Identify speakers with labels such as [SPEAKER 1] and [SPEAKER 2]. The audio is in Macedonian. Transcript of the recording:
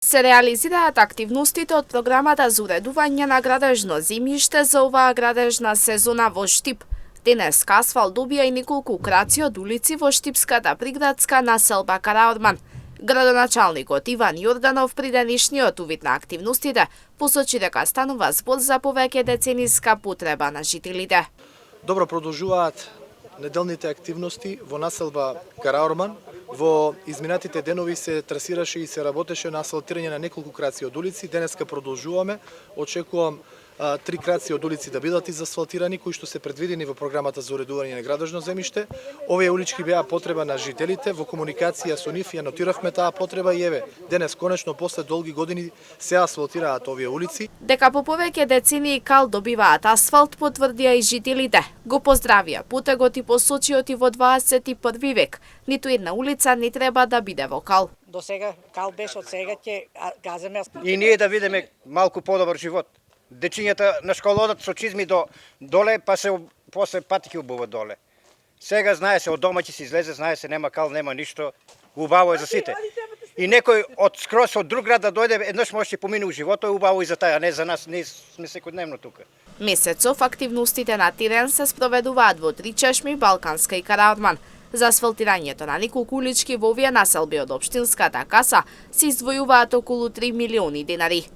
[SPEAKER 1] Се реализираат активностите од програмата за уредување на градежно земјиште за оваа градежна сезона во Штип. Денеска асфалт добија и неколку украци од улици во штипската приградска населба Караорман. Градоначалникот Иван Јорданов при денешниот увид на активностите посочи дека станува збор за повеќе децениска потреба на жителите.
[SPEAKER 2] Добро продолжуваат неделните активности во населба Караорман. Во изминатите денови се трасираше и се работеше на асфалтирање на неколку краци од улици. Денеска продолжуваме. Очекувам 3 краци од улици да бидат изасфалтирани, кои што се предвидени во програмата за уредување на градежно земјиште. Овие улички беа потреба на жителите, во комуникација со нив ја нотиравме таа потреба и еве, денес конечно после долги години се асфалтираат овие улици.
[SPEAKER 1] Дека по повеќе децении кал добиваат асфалт, потврдија и жителите. Го поздравија потегот и посочиот и во 21 век. Ниту една улица не треба да биде во кал.
[SPEAKER 3] До сега кал беше, од сега ќе газеме.
[SPEAKER 4] И ние да видиме малку подобар живот. Дечињата на школа одат со чизми до доле, па се после патики обуват доле. Сега знае се од дома ќе се излезе, знае се нема кал, нема ништо. Убаво е за сите. И некој од скрос од друг град да дојде, еднаш може ќе помине у живото, е убаво и за тај, а не за нас, ние сме секојдневно тука.
[SPEAKER 1] Месецов активностите на терен се спроведуваат во Три чешми, Балканска и Караорман. За асфалтирањето на неколку улички во овие населби од општинската каса се издвојуваат околу 3 милиони денари.